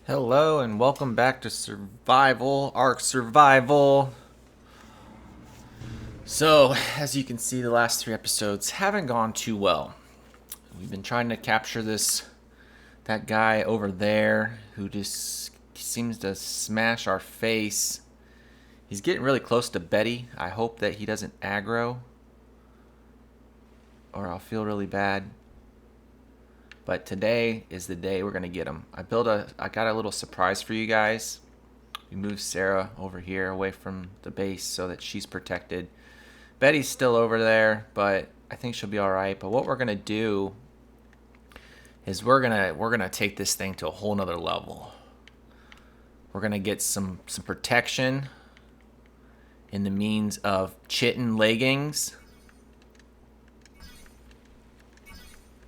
Hello and welcome back to Survival, Ark Survival. So, as you can see, the last 3 episodes haven't gone too well. We've been trying to capture that guy over there who just seems to smash our face. He's getting really close to Betty. I hope that he doesn't aggro or I'll feel really bad. But today is the day we're gonna get him. I got a little surprise for you guys. We moved Sarah over here away from the base so that she's protected. Betty's still over there, but I think she'll be all right. But what we're gonna do is we're gonna take this thing to a whole nother level. We're gonna get some protection in the means of chitin leggings,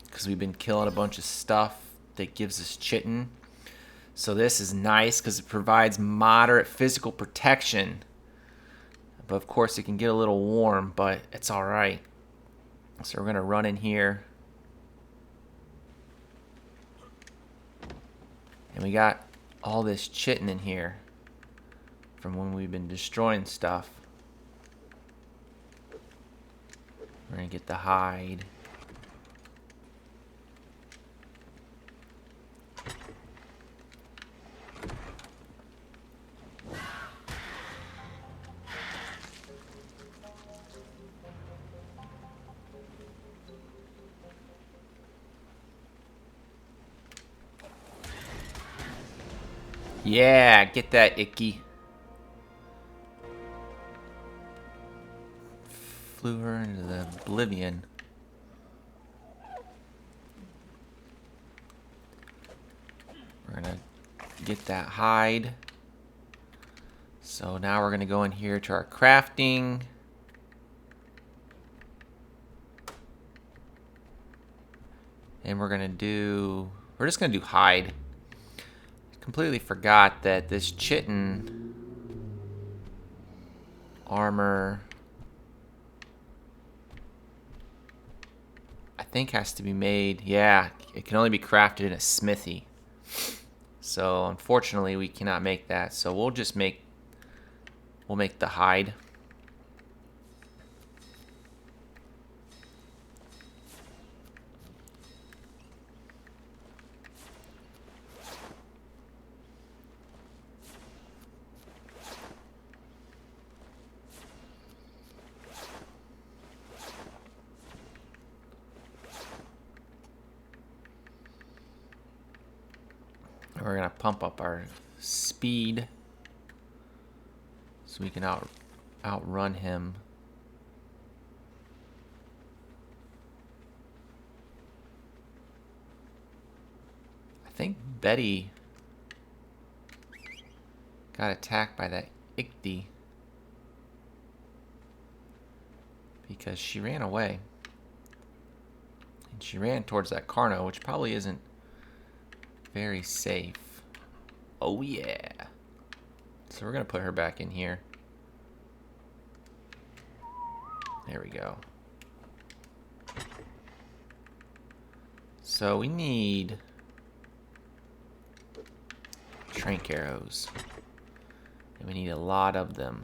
because we've been killing a bunch of stuff that gives us chitin. So this is nice because it provides moderate physical protection. But of course it can get a little warm, but it's all right. So we're gonna run in here. And we got all this chitin in here from when we've been destroying stuff. We're gonna get the hide. Yeah, get that icky. Flew her into the oblivion. We're gonna get that hide. So now we're gonna go in here to our crafting. And we're just gonna do hide. Completely forgot that this chitin armor I think has to be made. Yeah, it can only be crafted in a smithy. So unfortunately we cannot make that. So we'll make the hide. We're gonna pump up our speed so we can outrun him. I think Betty got attacked by that Ichthy because she ran away. And she ran towards that Carno, which probably isn't very safe. Oh yeah. So we're gonna put her back in here. There we go. So we need trank arrows. And we need a lot of them.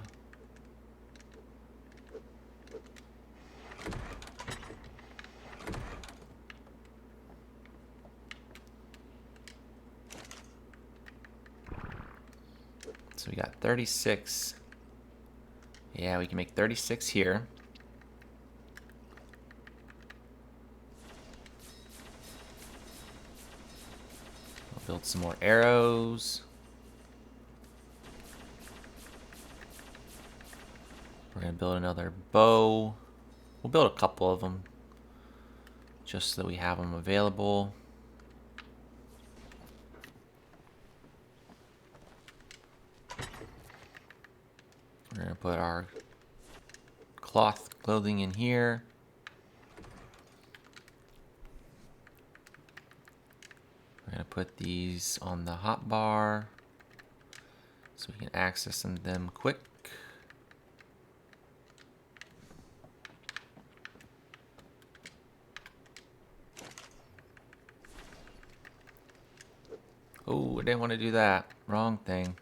So we got 36. Yeah, we can make 36 here. We'll build some more arrows. We're gonna build another bow. We'll build a couple of them just so that we have them available. We're gonna put our clothing in here. We're gonna put these on the hotbar so we can access them quick. Oh, I didn't want to do that. Wrong thing.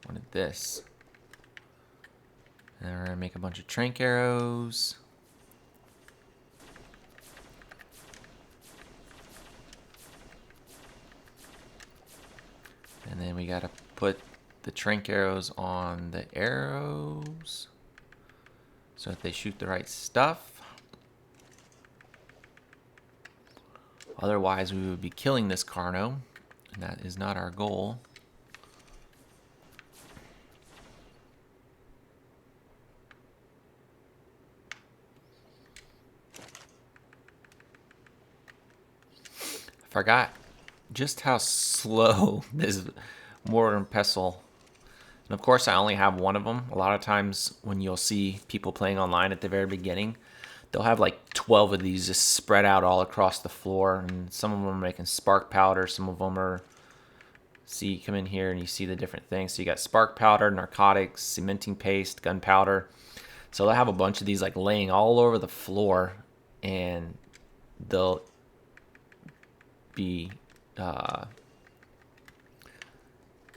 Wanted this. And we're gonna make a bunch of trank arrows. And then we gotta put the trank arrows on the arrows so that they shoot the right stuff. Otherwise, we would be killing this Carno, and that is not our goal. I forgot just how slow this mortar and pestle. And of course, I only have one of them. A lot of times when you'll see people playing online at the very beginning, they'll have like 12 of these just spread out all across the floor. And some of them are making spark powder. Some of them are, see, you come in here and you see the different things. So you got spark powder, narcotics, cementing paste, gunpowder. So they'll have a bunch of these like laying all over the floor, and they'll be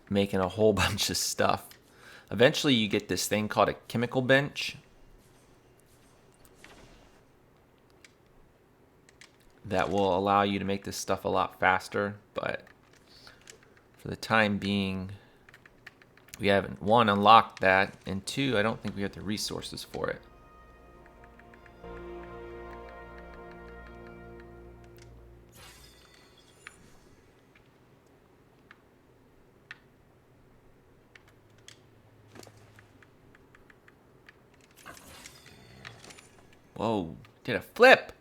making a whole bunch of stuff. Eventually you get this thing called a chemical bench that will allow you to make this stuff a lot faster, but for the time being we haven't, one, unlocked that, and two, I don't think we have the resources for it. Whoa, did a flip!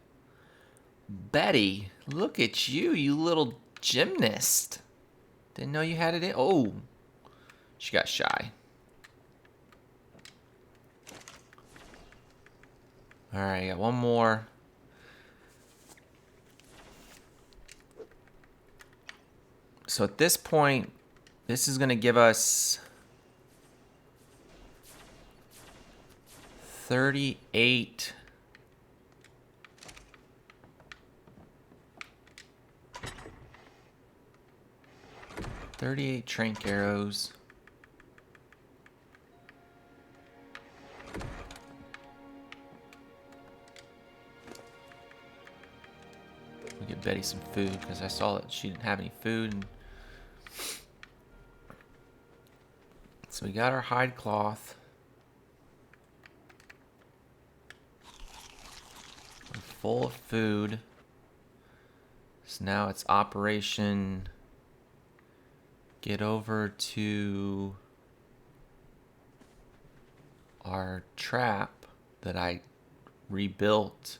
Betty, look at you, you little gymnast. Didn't know you had it in. Oh, she got shy. Alright, got one more. So at this point, this is going to give us 38 trank arrows. We'll get Betty some food because I saw that she didn't have any food. And so we got our hide cloth. We're full of food. So now it's Operation get over to our trap that I rebuilt.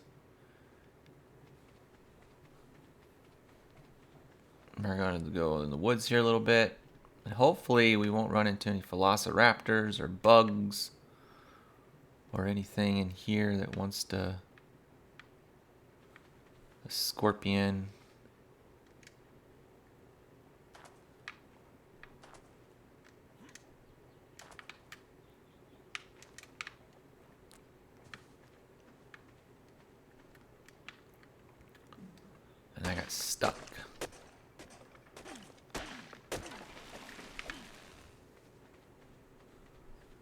We're going to go in the woods here a little bit, and hopefully we won't run into any velociraptors or bugs or anything in here that wants to, a scorpion. And I got stuck.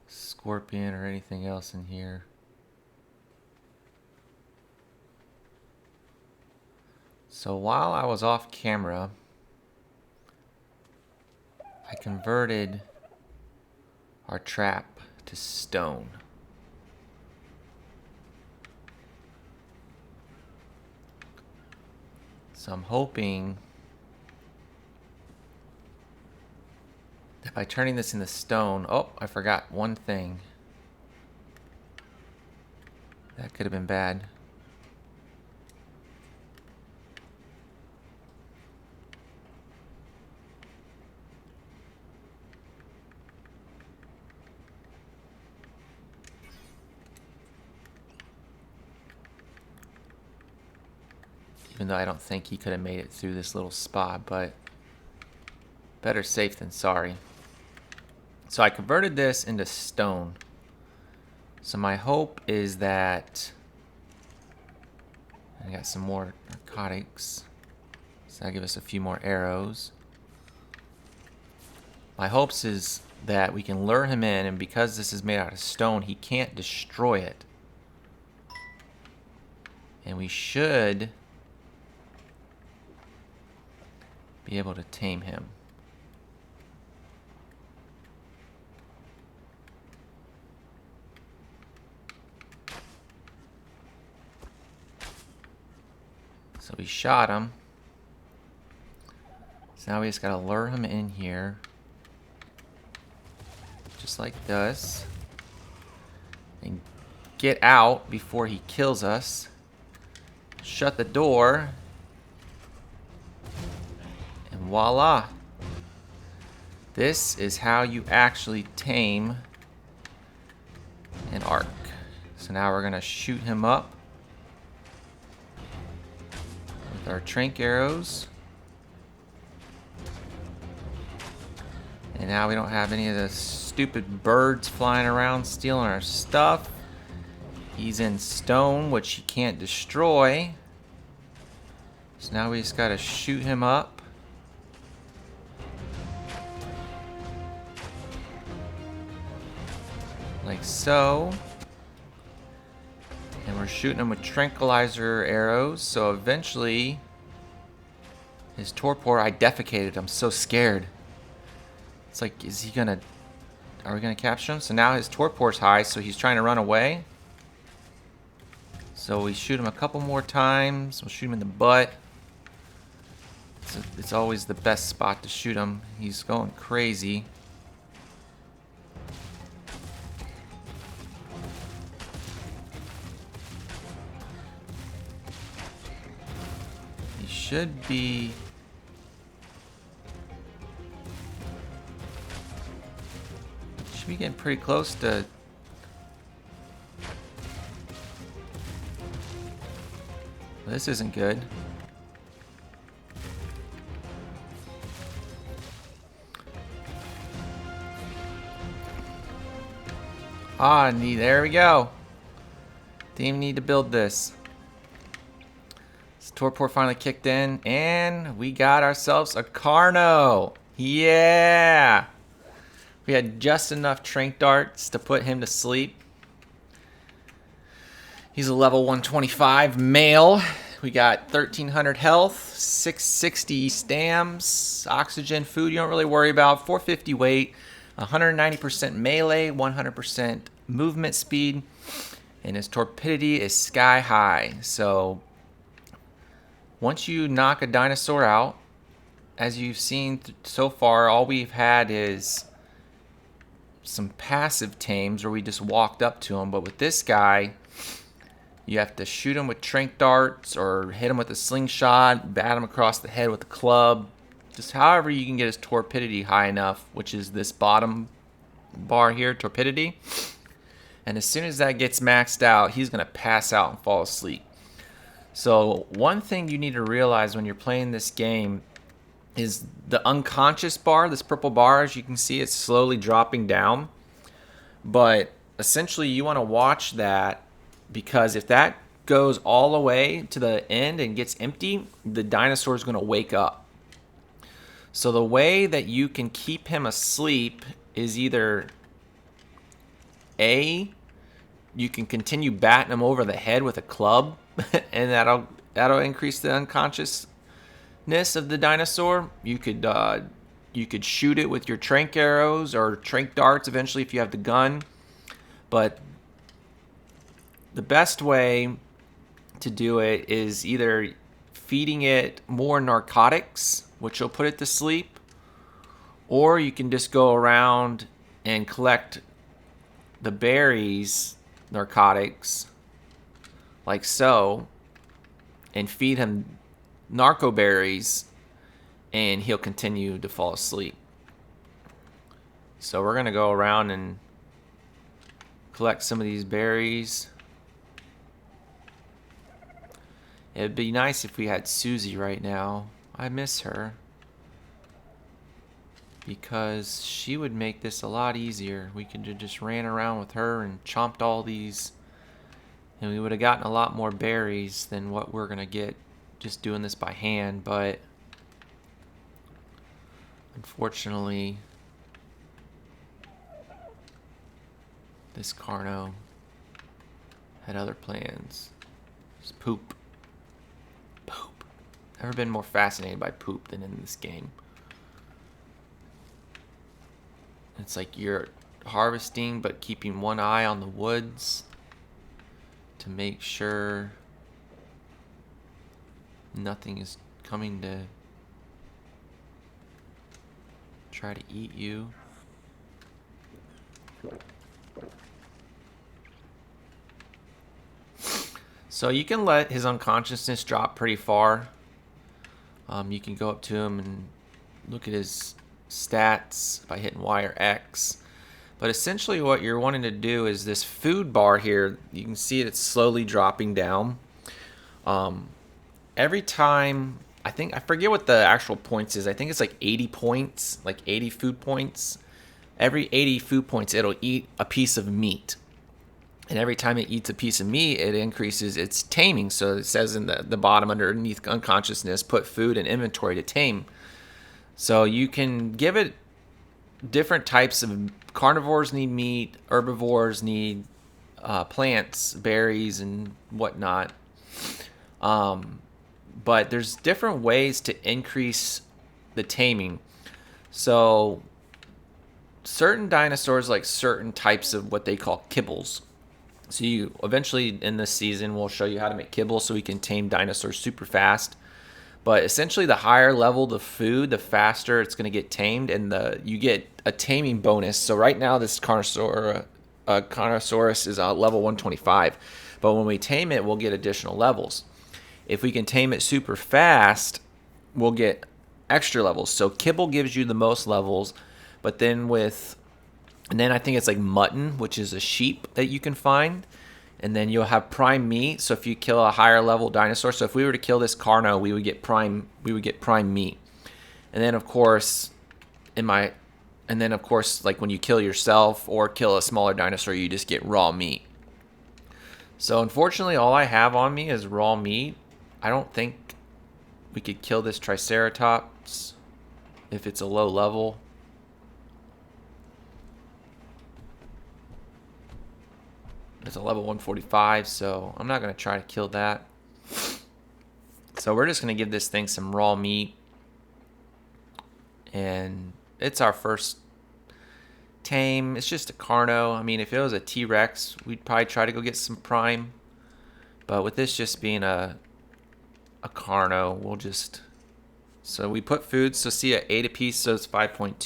Scorpion or anything else in here. So while I was off camera, I converted our trap to stone. So I'm hoping that by turning this into stone, oh, I forgot one thing. That could have been bad. Even though I don't think he could have made it through this little spot, but better safe than sorry. So I converted this into stone. So my hope is that I got some more narcotics. So that'll give us a few more arrows. My hopes is that we can lure him in, and because this is made out of stone, he can't destroy it. And we should be able to tame him. So we shot him. So now we just gotta lure him in here. Just like this. And get out before he kills us. Shut the door. And voila. This is how you actually tame an arc. So now we're gonna shoot him up with our trank arrows. And now we don't have any of the stupid birds flying around stealing our stuff. He's in stone, which he can't destroy. So now we just gotta shoot him up. Like so. And we're shooting him with tranquilizer arrows, so eventually his torpor, I defecated. I'm so scared. It's like, is he gonna, are we gonna capture him? So now his torpor's high, so he's trying to run away. So we shoot him a couple more times. We'll shoot him in the butt. It's always the best spot to shoot him. He's going crazy. He should be... should be getting pretty close to... This isn't good. Ah, there we go. Didn't even need to build this. So torpor finally kicked in, and we got ourselves a Carno. Yeah! We had just enough trank darts to put him to sleep. He's a level 125 male. We got 1300 health, 660 stams, oxygen, food you don't really worry about, 450 weight, 190% melee, 100% movement speed, and his torpidity is sky high. So once you knock a dinosaur out, as you've seen so far, all we've had is some passive tames where we just walked up to him. But with this guy, you have to shoot him with trank darts or hit him with a slingshot, bat him across the head with a club. Just however you can get his torpidity high enough, which is this bottom bar here, torpidity. And as soon as that gets maxed out, he's going to pass out and fall asleep. So one thing you need to realize when you're playing this game is the unconscious bar, this purple bar, as you can see, it's slowly dropping down. But essentially you want to watch that, because if that goes all the way to the end and gets empty, the dinosaur is going to wake up. So the way that you can keep him asleep is either A, you can continue batting him over the head with a club, and that'll increase the unconsciousness of the dinosaur. You could shoot it with your trank arrows or trank darts eventually if you have the gun. But the best way to do it is either feeding it more narcotics, which will put it to sleep, or you can just go around and collect the berries, narcotics, like so, and feed him narco berries, and he'll continue to fall asleep. So we're gonna go around and collect some of these berries. It'd be nice if we had Susie right now. I miss her, because she would make this a lot easier. We could have just ran around with her and chomped all these, and we would have gotten a lot more berries than what we're gonna get just doing this by hand. But Unfortunately, this Carno had other plans. Just poop. Poop. Never been more fascinated by poop than in this game. It's like you're harvesting but keeping one eye on the woods to make sure nothing is coming to try to eat you. So you can let his unconsciousness drop pretty far. You can go up to him and look at his stats by hitting Y or X. But essentially what you're wanting to do is this food bar here, you can see it's slowly dropping down. Every time, I forget what the actual points is. I think it's like 80 points, like 80 food points. Every 80 food points, it'll eat a piece of meat. And every time it eats a piece of meat, it increases its taming. So it says in the bottom underneath unconsciousness, put food in inventory to tame. So you can give it different types of carnivores need meat, herbivores need plants, berries, and whatnot. But there's different ways to increase the taming. So certain dinosaurs like certain types of what they call kibbles. So you eventually in this season we'll show you how to make kibble so we can tame dinosaurs super fast. But essentially the higher level the food, the faster it's going to get tamed, and you get a taming bonus. So right now this Carnosaurus is level 125. But when we tame it, we'll get additional levels. If we can tame it super fast, we'll get extra levels. So kibble gives you the most levels, but then and then I think it's like mutton, which is a sheep that you can find. And then you'll have prime meat. So if you kill a higher level dinosaur, so if we were to kill this Carno, we would get prime meat. And then of course, like when you kill yourself or kill a smaller dinosaur, you just get raw meat. So unfortunately, all I have on me is raw meat. I don't think we could kill this Triceratops if it's a low level. It's a level 145, so I'm not going to try to kill that. So we're just going to give this thing some raw meat. And it's our first tame. It's just a Carno. I mean, if it was a T-Rex, we'd probably try to go get some prime. But with this just being a Carno, we'll just... So we put food, so see at 8 apiece, so it's 5.2,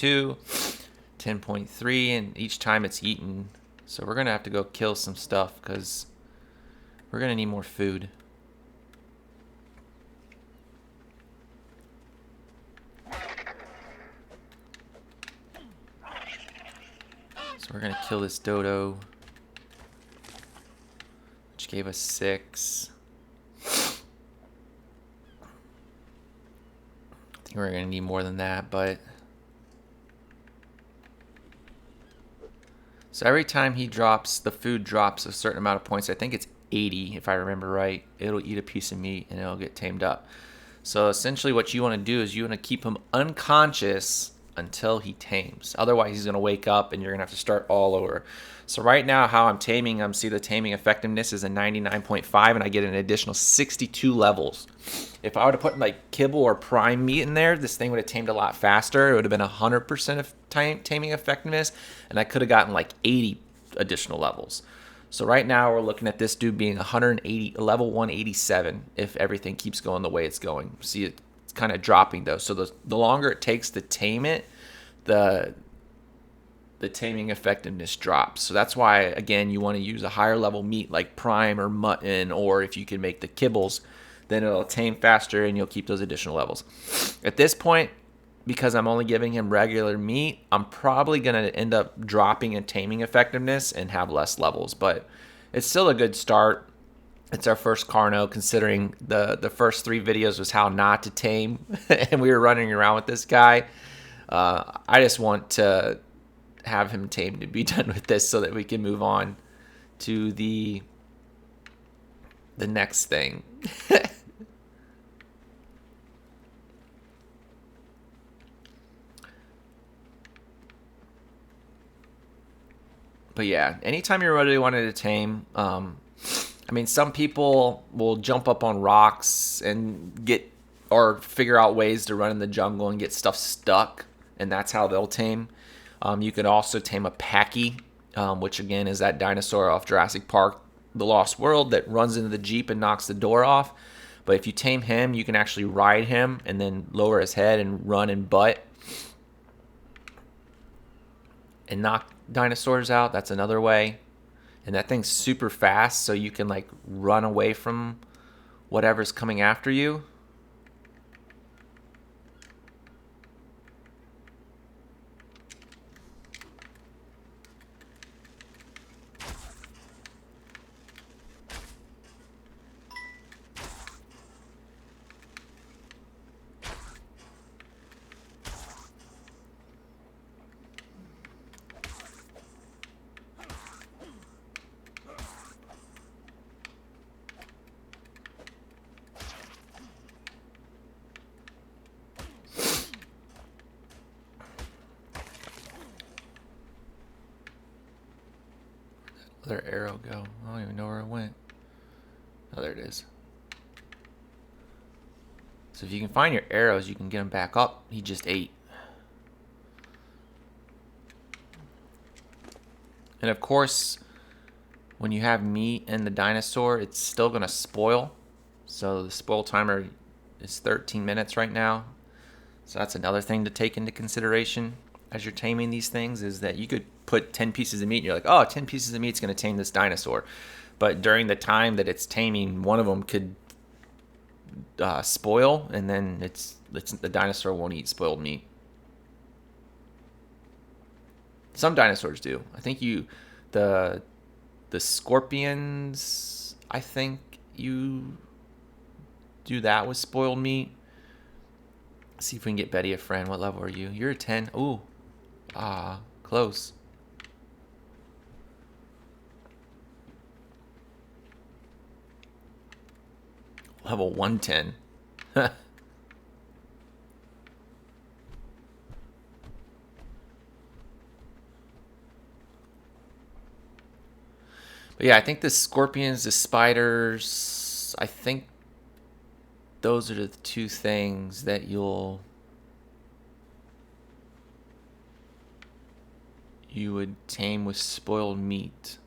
10.3, and each time it's eaten. So we're going to have to go kill some stuff because we're going to need more food. So we're going to kill this dodo, which gave us 6. I think we're going to need more than that, but... So every time he drops, the food drops a certain amount of points. I think it's 80, if I remember right. It'll eat a piece of meat and it'll get tamed up. So essentially what you want to do is you want to keep him unconscious until he tames. Otherwise, he's going to wake up and you're going to have to start all over. So right now, how I'm taming him, see the taming effectiveness is a 99.5, and I get an additional 62 levels. If I would have put like kibble or prime meat in there, this thing would have tamed a lot faster. It would have been 100% of taming effectiveness, and I could have gotten like 80 additional levels. So right now, we're looking at this dude being 180, level 187, if everything keeps going the way it's going. See, it's kind of dropping though. So the longer it takes to tame it, the taming effectiveness drops. So that's why, again, you want to use a higher level meat like prime or mutton, or if you can make the kibbles, then it'll tame faster and you'll keep those additional levels. At this point, because I'm only giving him regular meat, I'm probably going to end up dropping in taming effectiveness and have less levels, but it's still a good start. It's our first Carno, considering the first 3 videos was how not to tame, and we were running around with this guy. I just want to have him tamed to be done with this so that we can move on to the next thing. But yeah, anytime you're really wanting to tame, I mean, some people will jump up on rocks and get or figure out ways to run in the jungle and get stuff stuck, and that's how they'll tame. You can also tame a Packy, which again is that dinosaur off Jurassic Park, The Lost World, that runs into the Jeep and knocks the door off. But if you tame him, you can actually ride him and then lower his head and run and butt and knock dinosaurs out. That's another way. And that thing's super fast, so you can like run away from whatever's coming after you. Where'd their arrow go? I don't even know where it went. Oh, there it is. So if you can find your arrows, you can get them back up. He just ate. And of course, when you have meat in the dinosaur, it's still going to spoil. So the spoil timer is 13 minutes right now. So that's another thing to take into consideration as you're taming these things, is that you could put 10 pieces of meat and you're like, oh, 10 pieces of meat is going to tame this dinosaur. But during the time that it's taming, one of them could spoil, and then the dinosaur won't eat spoiled meat. Some dinosaurs do. I think the scorpions, I think you do that with spoiled meat. Let's see if we can get Betty a friend. What level are you? You're a 10. Ooh. Close. Level 110. But yeah, I think the scorpions, the spiders, I think those are the two things that you would tame with spoiled meat.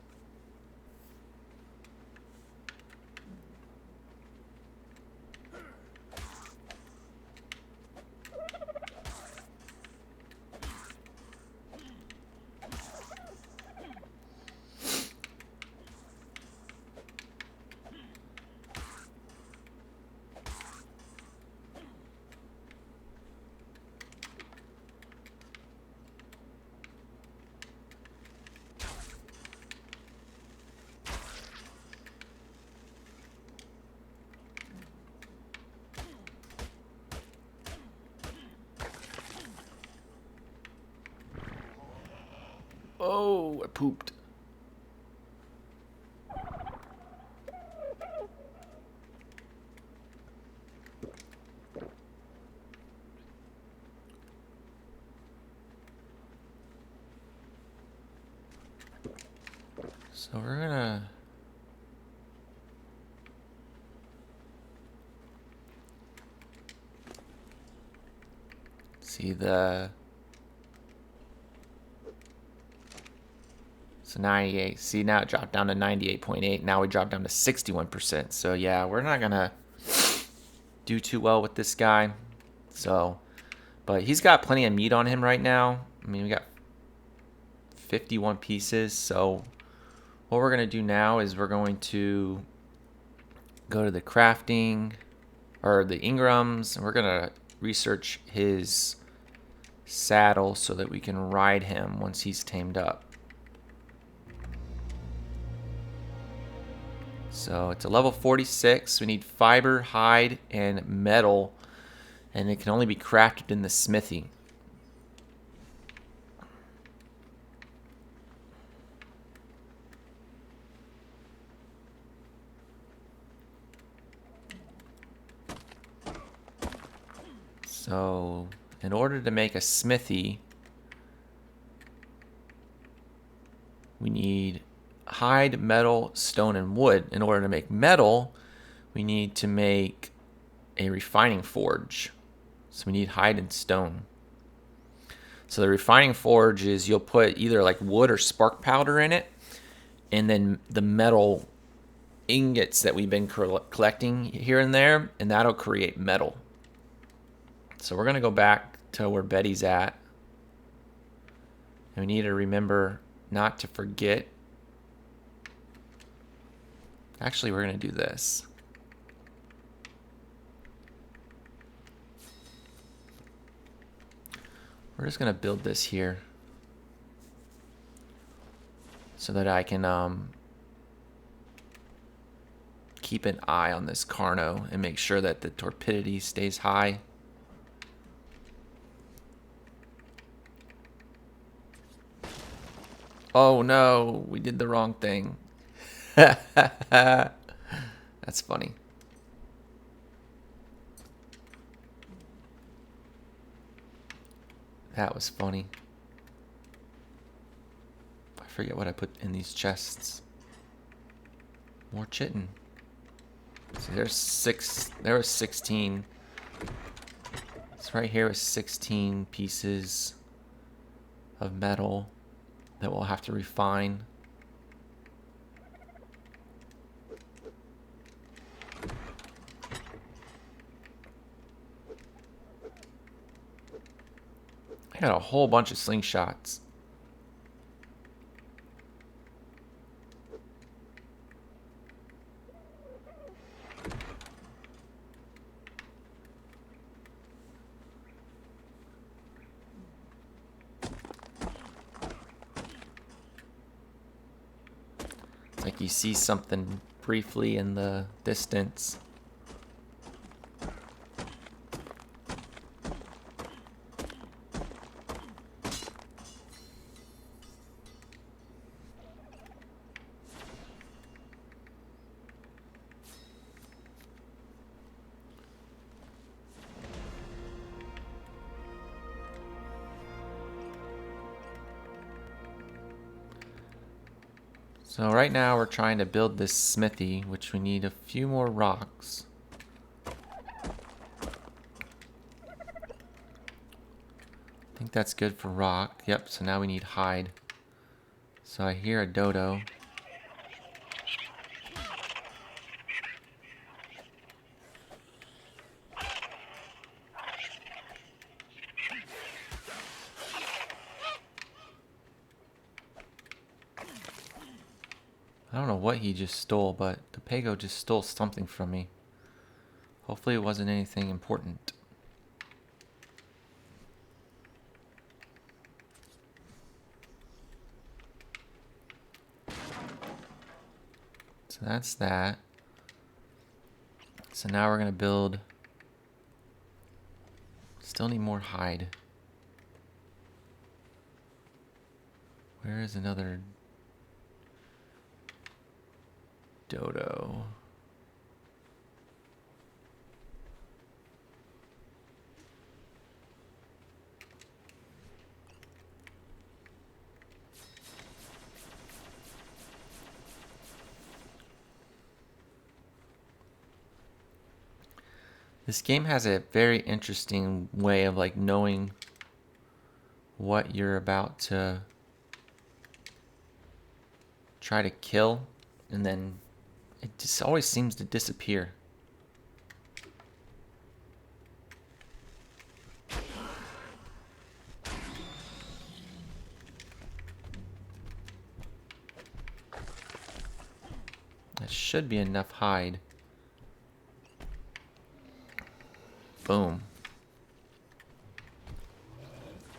Oh, I pooped. So we're gonna see so 98. See, now it dropped down to 98.8. Now we dropped down to 61%. So yeah, we're not gonna do too well with this guy. So, but he's got plenty of meat on him right now. I mean, we got 51 pieces. So what we're gonna do now is we're going to go to the crafting or the Ingrams, and we're gonna research his saddle so that we can ride him once he's tamed up. So it's a level 46. We need fiber, hide, and metal, and it can only be crafted in the smithy. So in order to make a smithy, we need hide, metal, stone, and wood. In order to make metal, we need to make a refining forge. So we need hide and stone. So the refining forge is you'll put either like wood or spark powder in it, and then the metal ingots that we've been collecting here and there, and that'll create metal. So we're gonna go back to where Betty's at, and we need to remember not to forget. Actually, we're gonna do this. We're just gonna build this here so that I can keep an eye on this Carno and make sure that the torpidity stays high. Oh no, we did the wrong thing. That's funny. That was funny. I forget what I put in these chests. More chitin. See, there was 16. So right here is 16 pieces of metal that we'll have to refine. I got a whole bunch of slingshots. It's like you see something briefly in the distance. So right now we're trying to build this smithy, which we need a few more rocks. I think that's good for rock. Yep, so now we need hide. So I hear a dodo. I don't know what he just stole, but Topago just stole something from me. Hopefully it wasn't anything important. So that's that. So now we're gonna build. Still need more hide. Where is another dodo? This game has a very interesting way of like knowing what you're about to try to kill, and then it just always seems to disappear. That should be enough hide. Boom.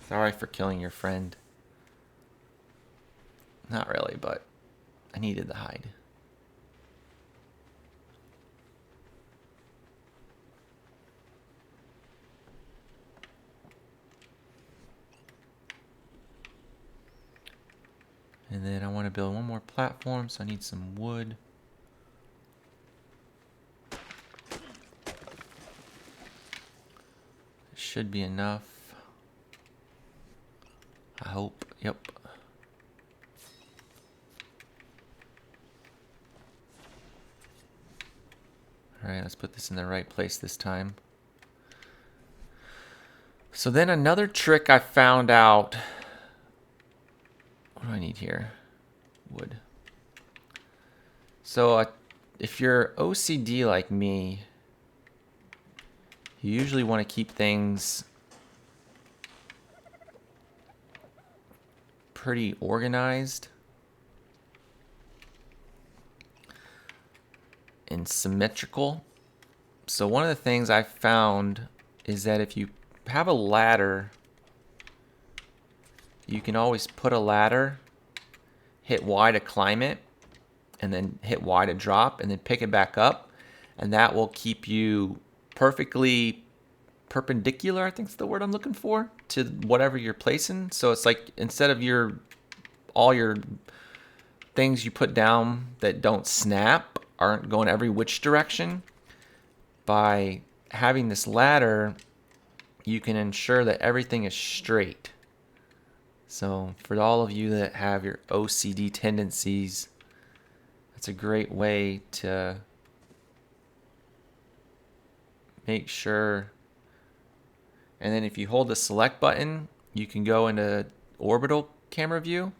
Sorry for killing your friend. Not really, but I needed the hide. And then I want to build one more platform, so I need some wood. Should be enough. I hope. Yep. Alright, let's put this in the right place this time. So then another trick I found out. What do I need here? Wood. So if you're OCD like me, you usually want to keep things pretty organized and symmetrical. So one of the things I found is that if you have a ladder, you can always put a ladder, hit Y to climb it, and then hit Y to drop, and then pick it back up, and that will keep you perfectly perpendicular, I think is the word I'm looking for, to whatever you're placing. So it's like instead of all your things you put down that don't snap aren't going every which direction, by having this ladder you can ensure that everything is straight. So for all of you that have your OCD tendencies, that's a great way to make sure. And then if you hold the select button, you can go into orbital camera view.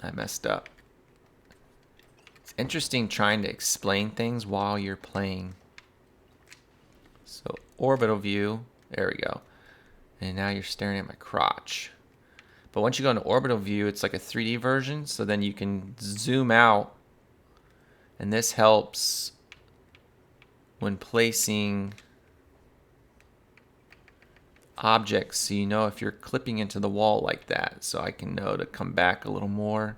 I messed up. It's interesting trying to explain things while you're playing. So orbital view, there we go. And now you're staring at my crotch. But once you go into orbital view, it's like a 3D version, so then you can zoom out. And this helps when placing objects, so you know if you're clipping into the wall like that. So I can know to come back a little more.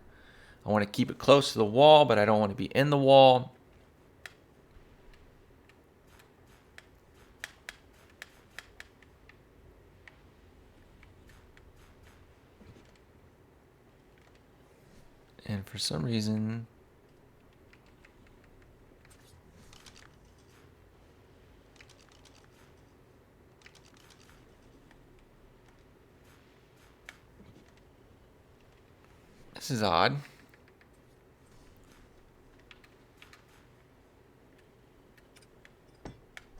I want to keep it close to the wall, but I don't want to be in the wall. And for some reason, this is odd.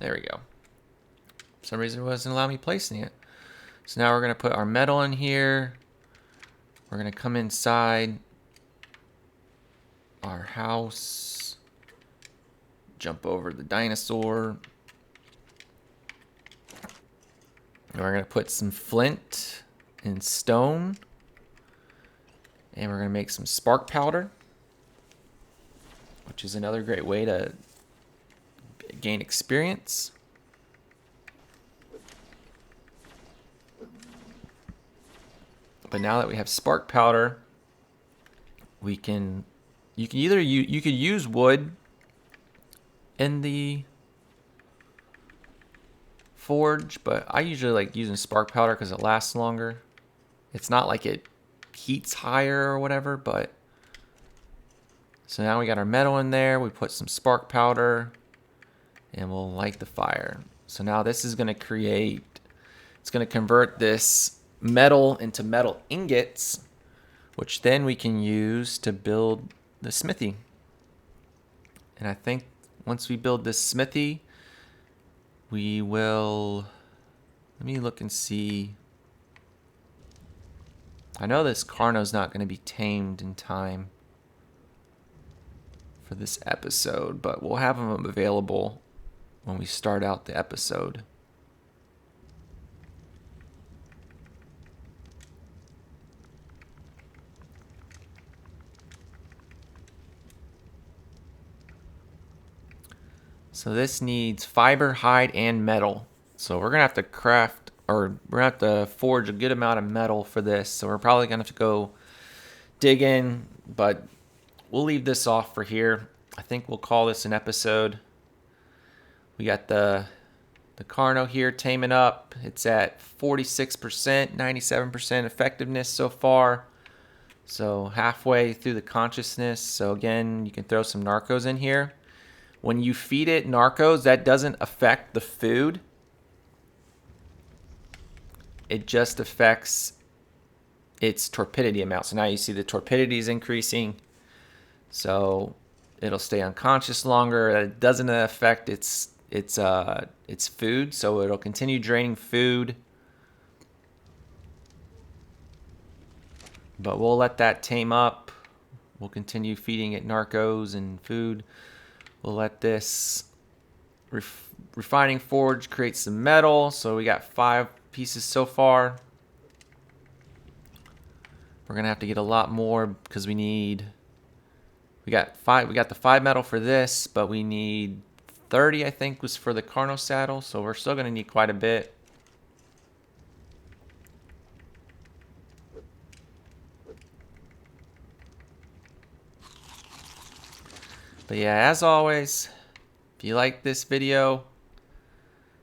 There we go. For some reason it wasn't allowing me placing it. So now we're going to put our metal in here. We're going to come inside our house, jump over the dinosaur, and we're going to put some flint and stone, and we're going to make some spark powder, which is another great way to gain experience. But now that we have spark powder, you can either you could use wood in the forge, but I usually like using spark powder because it lasts longer. It's not like it heats higher or whatever, but so now we got our metal in there. We put some spark powder, and we'll light the fire. So now this is going to it's going to convert this metal into metal ingots, which then we can use to build the smithy. And I think once we build this smithy, we will, let me look and see. I know this Carno's not going to be tamed in time for this episode, but we'll have them available when we start out the episode. So this needs fiber, hide, and metal. So we're going to have to craft, or we're going to have to forge a good amount of metal for this. So we're probably going to have to go dig in, but we'll leave this off for here. I think we'll call this an episode. We got the Carno here taming up. It's at 46%, 97% effectiveness so far. So halfway through the consciousness. So again, you can throw some narcos in here. When you feed it narcos, that doesn't affect the food. It just affects its torpidity amount. So now you see the torpidity is increasing. So it'll stay unconscious longer. It doesn't affect its food, so it'll continue draining food. But we'll let that tame up. We'll continue feeding it narcos and food. We'll let this refining forge create some metal. So we got 5 pieces so far. We're gonna have to get a lot more because we got the 5 metal for this, but we need 30, I think, was for the Carno saddle. So we're still gonna need quite a bit. But yeah, as always, if you like this video,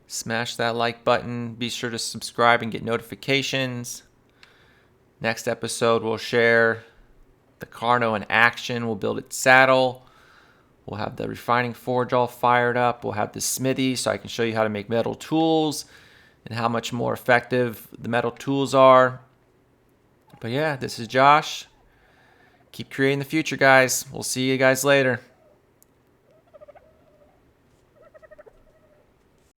smash that like button. Be sure to subscribe and get notifications. Next episode, we'll share the Carno in action. We'll build its saddle. We'll have the refining forge all fired up. We'll have the smithy so I can show you how to make metal tools and how much more effective the metal tools are. But yeah, this is Josh. Keep creating the future, guys. We'll see you guys later.